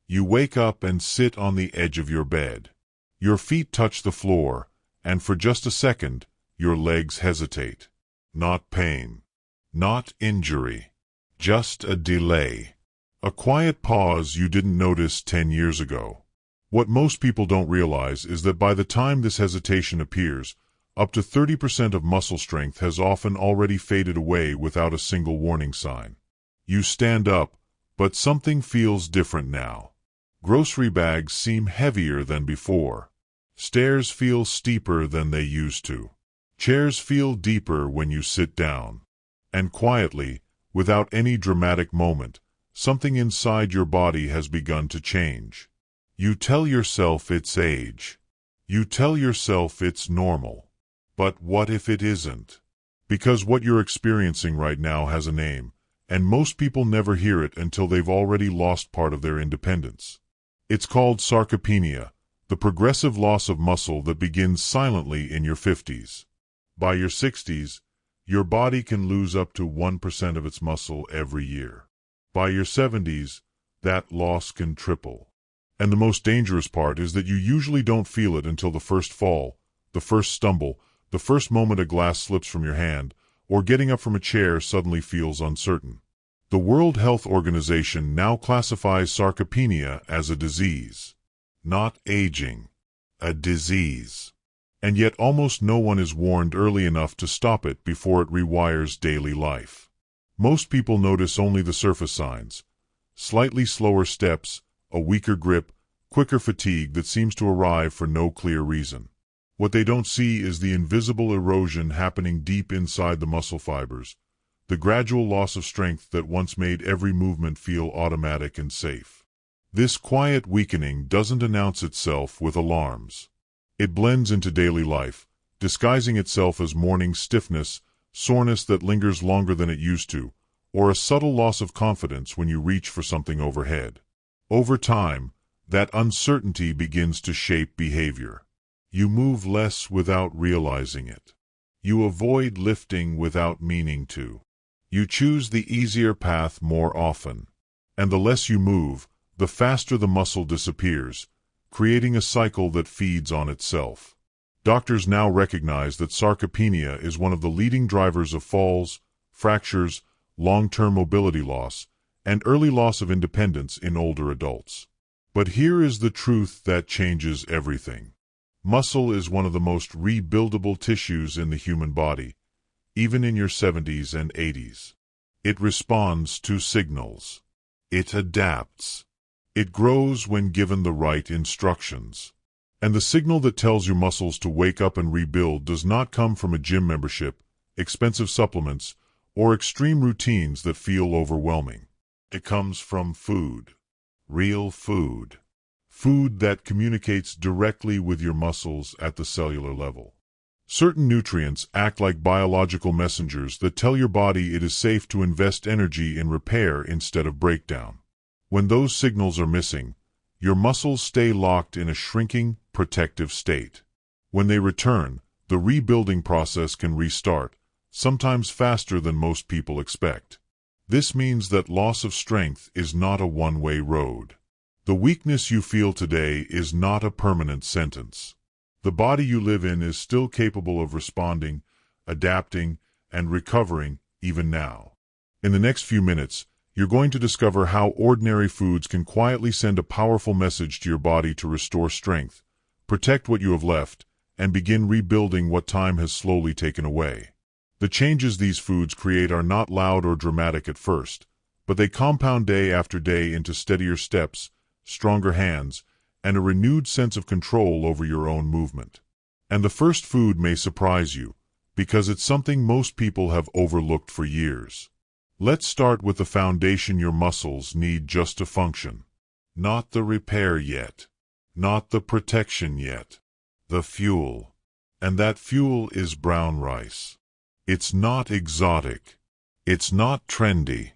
You wake up and sit on the edge of your bed. Your feet touch the floor, and for just a second, your legs hesitate. Not pain. Not injury. Just a delay. A quiet pause you didn't notice 10 years ago. What most people don't realize is that by the time this hesitation appears, up to 30% of muscle strength has often already faded away without a single warning sign. You stand up, but something feels different now. Grocery bags seem heavier than before. Stairs feel steeper than they used to. Chairs feel deeper when you sit down. And quietly, without any dramatic moment, something inside your body has begun to change. You tell yourself it's age. You tell yourself it's normal. But what if it isn't? Because what you're experiencing right now has a name, and most people never hear it until they've already lost part of their independence. It's called sarcopenia, the progressive loss of muscle that begins silently in your 50s. By your 60s, your body can lose up to 1% of its muscle every year. By your 70s, that loss can triple. And the most dangerous part is that you usually don't feel it until the first fall, the first stumble, the first moment a glass slips from your hand, or getting up from a chair suddenly feels uncertain. The World Health Organization now classifies sarcopenia as a disease. Not aging. A disease. And yet almost no one is warned early enough to stop it before it rewires daily life. Most people notice only the surface signs. Slightly slower steps, a weaker grip, quicker fatigue that seems to arrive for no clear reason. What they don't see is the invisible erosion happening deep inside the muscle fibers, the gradual loss of strength that once made every movement feel automatic and safe. This quiet weakening doesn't announce itself with alarms. It blends into daily life, disguising itself as morning stiffness, soreness that lingers longer than it used to, or a subtle loss of confidence when you reach for something overhead. Over time, that uncertainty begins to shape behavior. You move less without realizing it. You avoid lifting without meaning to. You choose the easier path more often. And the less you move, the faster the muscle disappears, creating a cycle that feeds on itself. Doctors now recognize that sarcopenia is one of the leading drivers of falls, fractures, long-term mobility loss, and early loss of independence in older adults. But here is the truth that changes everything. Muscle is one of the most rebuildable tissues in the human body, even in your 70s and 80s. It responds to signals. It adapts. It grows when given the right instructions. And the signal that tells your muscles to wake up and rebuild does not come from a gym membership, expensive supplements, or extreme routines that feel overwhelming. It comes from food. Real food. Food that communicates directly with your muscles at the cellular level. Certain nutrients act like biological messengers that tell your body it is safe to invest energy in repair instead of breakdown. When those signals are missing, your muscles stay locked in a shrinking, protective state. When they return, the rebuilding process can restart, sometimes faster than most people expect. This means that loss of strength is not a one-way road. The weakness you feel today is not a permanent sentence. The body you live in is still capable of responding, adapting, and recovering even now. In the next few minutes, you're going to discover how ordinary foods can quietly send a powerful message to your body to restore strength, protect what you have left, and begin rebuilding what time has slowly taken away. The changes these foods create are not loud or dramatic at first, but they compound day after day into steadier steps, stronger hands, and a renewed sense of control over your own movement. And the first food may surprise you, because it's something most people have overlooked for years. Let's start with the foundation your muscles need just to function. Not the repair yet. Not the protection yet. The fuel. And that fuel is brown rice. It's not exotic. It's not trendy.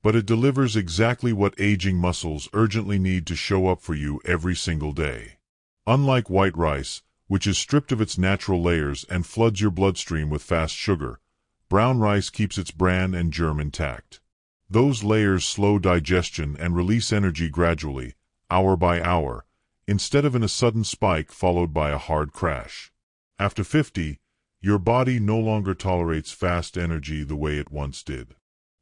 But it delivers exactly what aging muscles urgently need to show up for you every single day. Unlike white rice, which is stripped of its natural layers and floods your bloodstream with fast sugar, brown rice keeps its bran and germ intact. Those layers slow digestion and release energy gradually, hour by hour, instead of in a sudden spike followed by a hard crash. After 50, your body no longer tolerates fast energy the way it once did.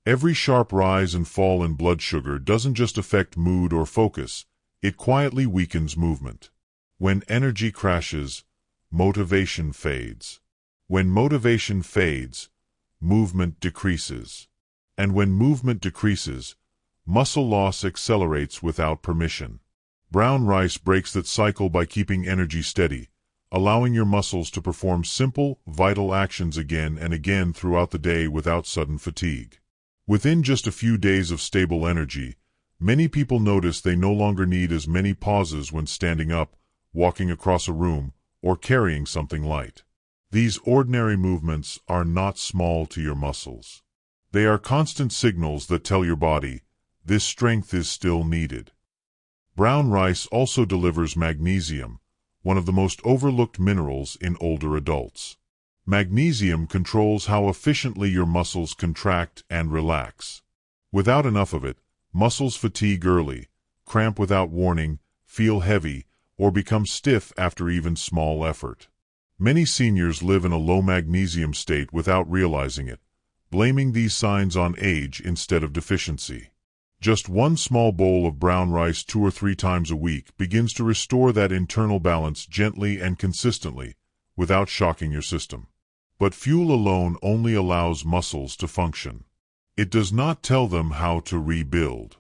Every sharp rise and fall in blood sugar doesn't just affect mood or focus, it quietly weakens movement. When energy crashes, motivation fades. When motivation fades, movement decreases. And when movement decreases, muscle loss accelerates without permission. Brown rice breaks that cycle by keeping energy steady, allowing your muscles to perform simple, vital actions again and again throughout the day without sudden fatigue. Within just a few days of stable energy, many people notice they no longer need as many pauses when standing up, walking across a room, or carrying something light. These ordinary movements are not small to your muscles. They are constant signals that tell your body, this strength is still needed. Brown rice also delivers magnesium, one of the most overlooked minerals in older adults. Magnesium controls how efficiently your muscles contract and relax. Without enough of it, muscles fatigue early, cramp without warning, feel heavy, or become stiff after even small effort. Many seniors live in a low magnesium state without realizing it, blaming these signs on age instead of deficiency. Just one small bowl of brown rice 2 or 3 times a week begins to restore that internal balance gently and consistently, without shocking your system. But fuel alone only allows muscles to function. It does not tell them how to rebuild.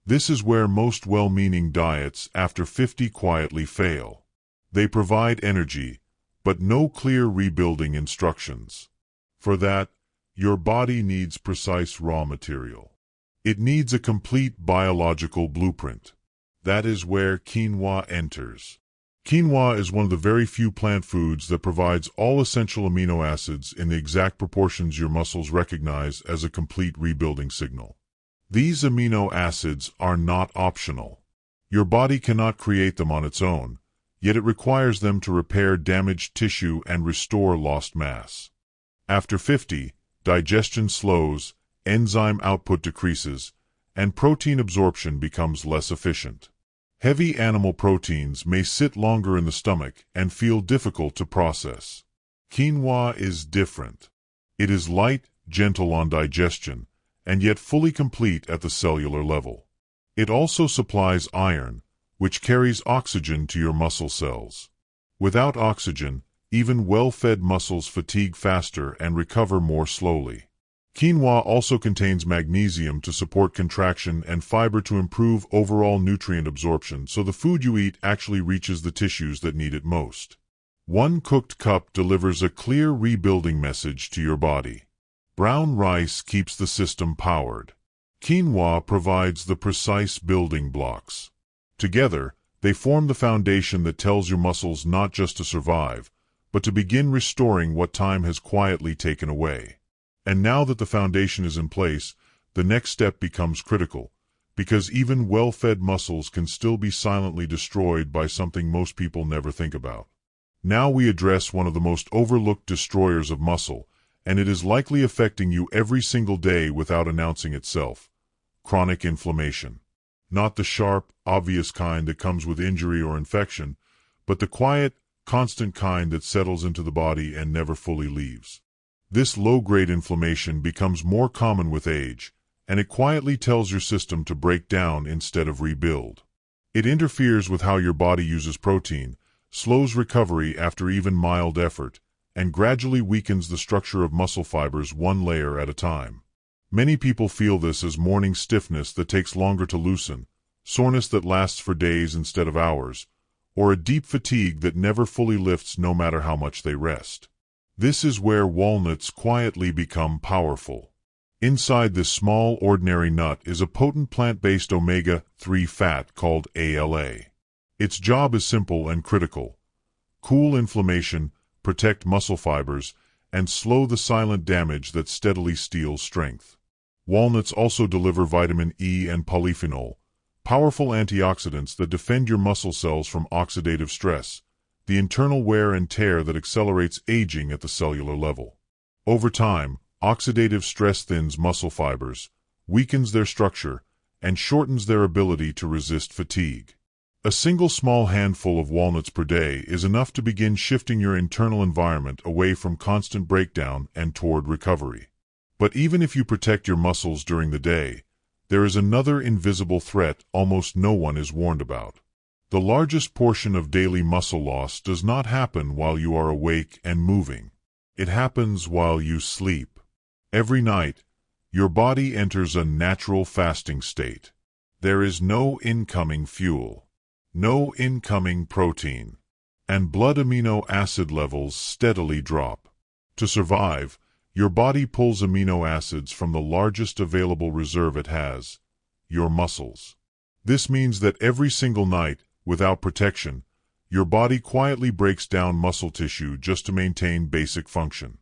This is where most well-meaning diets after 50 quietly fail. They provide energy, but no clear rebuilding instructions. For that, your body needs precise raw material. It needs a complete biological blueprint. That is where quinoa enters. Quinoa is one of the very few plant foods that provides all essential amino acids in the exact proportions your muscles recognize as a complete rebuilding signal. These amino acids are not optional. Your body cannot create them on its own, yet it requires them to repair damaged tissue and restore lost mass. After 50, digestion slows, enzyme output decreases, and protein absorption becomes less efficient. Heavy animal proteins may sit longer in the stomach and feel difficult to process. Quinoa is different. It is light, gentle on digestion, and yet fully complete at the cellular level. It also supplies iron, which carries oxygen to your muscle cells. Without oxygen, even well-fed muscles fatigue faster and recover more slowly. Quinoa also contains magnesium to support contraction and fiber to improve overall nutrient absorption, so the food you eat actually reaches the tissues that need it most. One cooked cup delivers a clear rebuilding message to your body. Brown rice keeps the system powered. Quinoa provides the precise building blocks. Together, they form the foundation that tells your muscles not just to survive, but to begin restoring what time has quietly taken away. And now that the foundation is in place, the next step becomes critical, because even well-fed muscles can still be silently destroyed by something most people never think about. Now we address one of the most overlooked destroyers of muscle, and it is likely affecting you every single day without announcing itself: chronic inflammation. Not the sharp, obvious kind that comes with injury or infection, but the quiet, constant kind that settles into the body and never fully leaves. This low-grade inflammation becomes more common with age, and it quietly tells your system to break down instead of rebuild. It interferes with how your body uses protein, slows recovery after even mild effort, and gradually weakens the structure of muscle fibers one layer at a time. Many people feel this as morning stiffness that takes longer to loosen, soreness that lasts for days instead of hours, or a deep fatigue that never fully lifts no matter how much they rest. This is where walnuts quietly become powerful. Inside this small, ordinary nut is a potent plant-based omega-3 fat called ALA. Its job is simple and critical: cool inflammation, protect muscle fibers, and slow the silent damage that steadily steals strength. Walnuts also deliver vitamin E and polyphenol, powerful antioxidants that defend your muscle cells from oxidative stress, the internal wear and tear that accelerates aging at the cellular level. Over time, oxidative stress thins muscle fibers, weakens their structure, and shortens their ability to resist fatigue. A single small handful of walnuts per day is enough to begin shifting your internal environment away from constant breakdown and toward recovery. But even if you protect your muscles during the day, there is another invisible threat almost no one is warned about. The largest portion of daily muscle loss does not happen while you are awake and moving. It happens while you sleep. Every night, your body enters a natural fasting state. There is no incoming fuel, no incoming protein, and blood amino acid levels steadily drop. To survive, your body pulls amino acids from the largest available reserve it has, your muscles. This means that every single night, without protection, your body quietly breaks down muscle tissue just to maintain basic function.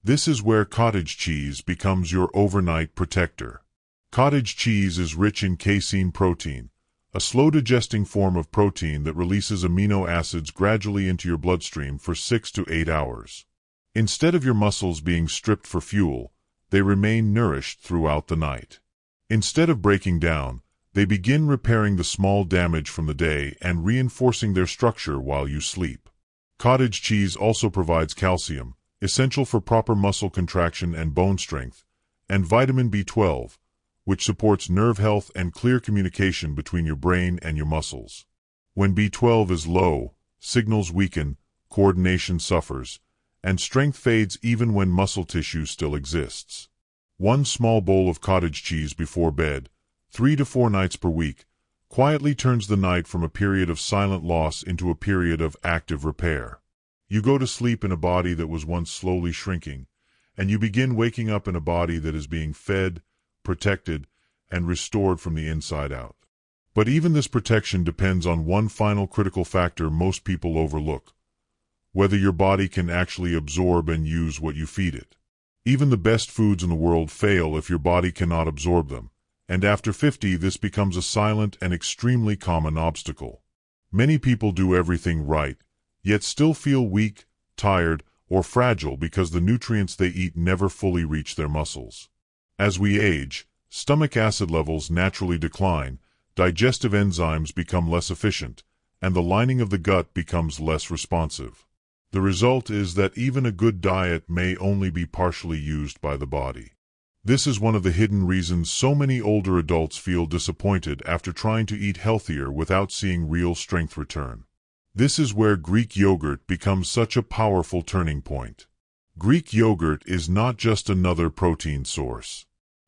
This is where cottage cheese becomes your overnight protector. Cottage cheese is rich in casein protein, a slow-digesting form of protein that releases amino acids gradually into your bloodstream for 6 to 8 hours. Instead of your muscles being stripped for fuel, they remain nourished throughout the night. Instead of breaking down, they begin repairing the small damage from the day and reinforcing their structure while you sleep. Cottage cheese also provides calcium, essential for proper muscle contraction and bone strength, and vitamin B12, which supports nerve health and clear communication between your brain and your muscles. When B12 is low, signals weaken, coordination suffers, and strength fades even when muscle tissue still exists. One small bowl of cottage cheese before bed, 3 to 4 nights per week, quietly turns the night from a period of silent loss into a period of active repair. You go to sleep in a body that was once slowly shrinking, and you begin waking up in a body that is being fed, protected, and restored from the inside out. But even this protection depends on one final critical factor most people overlook: whether your body can actually absorb and use what you feed it. Even the best foods in the world fail if your body cannot absorb them, and after 50 this becomes a silent and extremely common obstacle. Many people do everything right, yet still feel weak, tired, or fragile because the nutrients they eat never fully reach their muscles. As we age, stomach acid levels naturally decline, digestive enzymes become less efficient, and the lining of the gut becomes less responsive. The result is that even a good diet may only be partially used by the body. This is one of the hidden reasons so many older adults feel disappointed after trying to eat healthier without seeing real strength return. This is where Greek yogurt becomes such a powerful turning point. Greek yogurt is not just another protein source.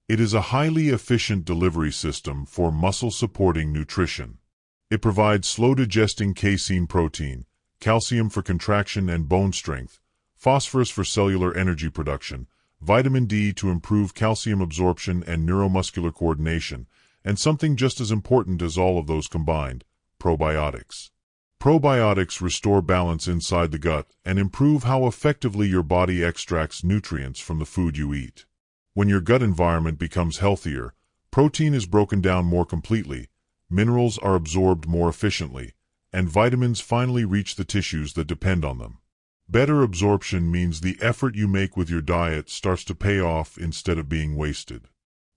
It is a highly efficient delivery system for muscle-supporting nutrition. It provides slow-digesting casein protein, calcium for contraction and bone strength, phosphorus for cellular energy production, vitamin D to improve calcium absorption and neuromuscular coordination, and something just as important as all of those combined, probiotics. Probiotics restore balance inside the gut and improve how effectively your body extracts nutrients from the food you eat. When your gut environment becomes healthier, protein is broken down more completely, minerals are absorbed more efficiently, and vitamins finally reach the tissues that depend on them. Better absorption means the effort you make with your diet starts to pay off instead of being wasted.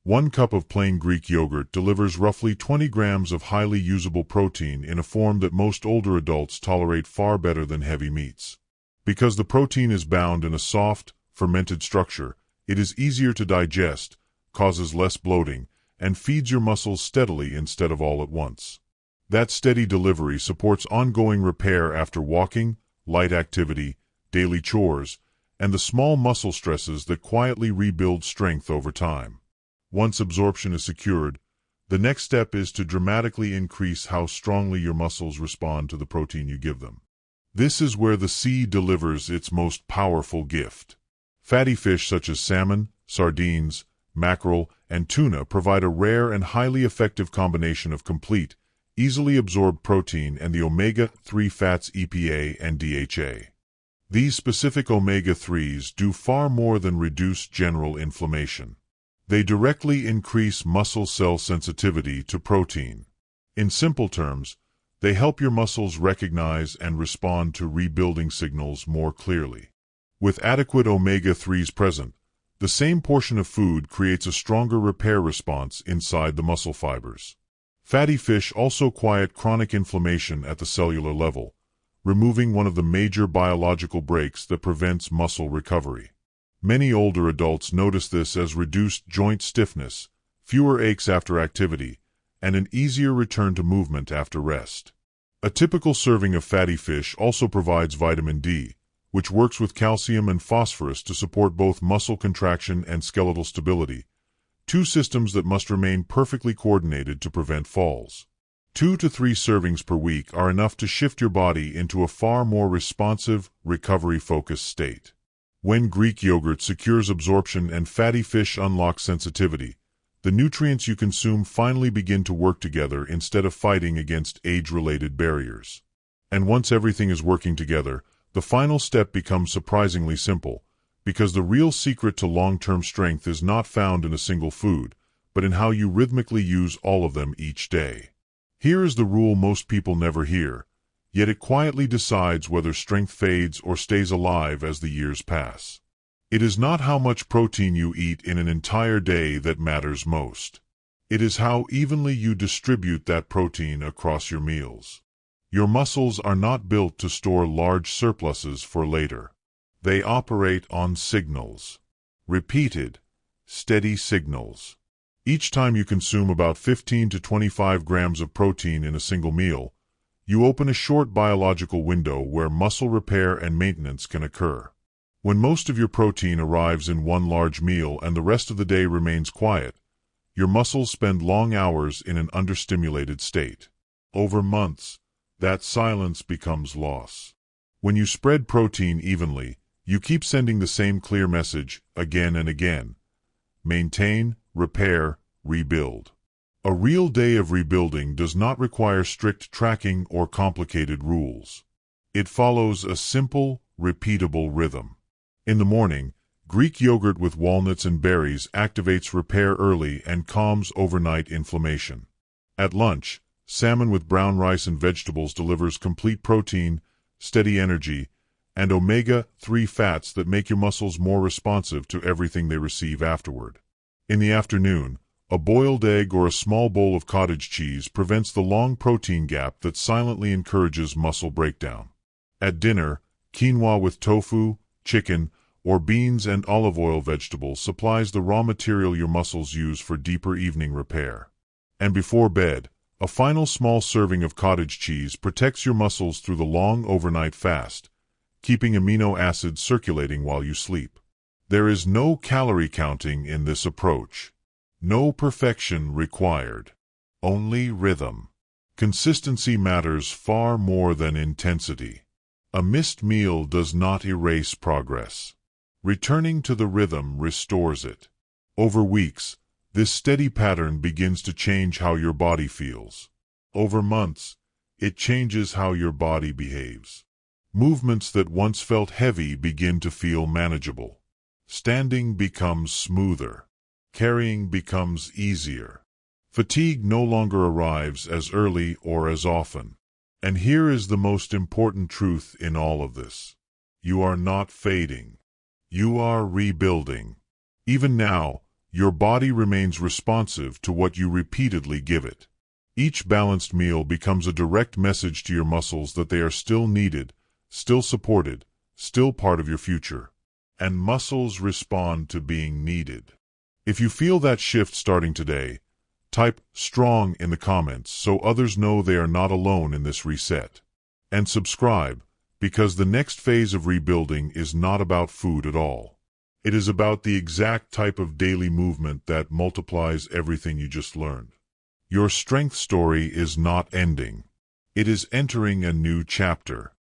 1 cup of plain Greek yogurt delivers roughly 20 grams of highly usable protein in a form that most older adults tolerate far better than heavy meats. Because the protein is bound in a soft, fermented structure, it is easier to digest, causes less bloating, and feeds your muscles steadily instead of all at once. That steady delivery supports ongoing repair after walking, light activity, daily chores, and the small muscle stresses that quietly rebuild strength over time. Once absorption is secured, the next step is to dramatically increase how strongly your muscles respond to the protein you give them. This is where the sea delivers its most powerful gift. Fatty fish such as salmon, sardines, mackerel, and tuna provide a rare and highly effective combination of complete, easily absorbed protein and the omega-3 fats EPA and DHA. These specific omega-3s do far more than reduce general inflammation. They directly increase muscle cell sensitivity to protein. In simple terms, they help your muscles recognize and respond to rebuilding signals more clearly. With adequate omega-3s present, the same portion of food creates a stronger repair response inside the muscle fibers. Fatty fish also quiet chronic inflammation at the cellular level, removing one of the major biological breaks that prevents muscle recovery. Many older adults notice this as reduced joint stiffness, fewer aches after activity, and an easier return to movement after rest. A typical serving of fatty fish also provides vitamin D, which works with calcium and phosphorus to support both muscle contraction and skeletal stability, two systems that must remain perfectly coordinated to prevent falls. 2 to 3 servings per week are enough to shift your body into a far more responsive, recovery-focused state. When Greek yogurt secures absorption and fatty fish unlock sensitivity, the nutrients you consume finally begin to work together instead of fighting against age-related barriers. And once everything is working together, the final step becomes surprisingly simple, because the real secret to long-term strength is not found in a single food, but in how you rhythmically use all of them each day. Here is the rule most people never hear, yet it quietly decides whether strength fades or stays alive as the years pass. It is not how much protein you eat in an entire day that matters most. It is how evenly you distribute that protein across your meals. Your muscles are not built to store large surpluses for later. They operate on signals. Repeated, steady signals. Each time you consume about 15 to 25 grams of protein in a single meal, you open a short biological window where muscle repair and maintenance can occur. When most of your protein arrives in one large meal and the rest of the day remains quiet, your muscles spend long hours in an understimulated state. Over months, that silence becomes loss. When you spread protein evenly, you keep sending the same clear message again and again. Maintain, repair, rebuild. A real day of rebuilding does not require strict tracking or complicated rules. It follows a simple, repeatable rhythm. In the morning, Greek yogurt with walnuts and berries activates repair early and calms overnight inflammation. At lunch, salmon with brown rice and vegetables delivers complete protein, steady energy, and omega-3 fats that make your muscles more responsive to everything they receive afterward. In the afternoon, a boiled egg or a small bowl of cottage cheese prevents the long protein gap that silently encourages muscle breakdown. At dinner, quinoa with tofu, chicken, or beans and olive oil vegetables supplies the raw material your muscles use for deeper evening repair. And before bed, a final small serving of cottage cheese protects your muscles through the long overnight fast, keeping amino acids circulating while you sleep. There is no calorie counting in this approach. No perfection required. Only rhythm. Consistency matters far more than intensity. A missed meal does not erase progress. Returning to the rhythm restores it. Over weeks, this steady pattern begins to change how your body feels. Over months, it changes how your body behaves. Movements that once felt heavy begin to feel manageable. Standing becomes smoother. Carrying becomes easier. Fatigue no longer arrives as early or as often. And here is the most important truth in all of this. You are not fading. You are rebuilding. Even now, your body remains responsive to what you repeatedly give it. Each balanced meal becomes a direct message to your muscles that they are still needed, still supported, still part of your future. And muscles respond to being needed. If you feel that shift starting today, type "strong" in the comments so others know they are not alone in this reset. And subscribe, because the next phase of rebuilding is not about food at all. It is about the exact type of daily movement that multiplies everything you just learned. Your strength story is not ending. It is entering a new chapter.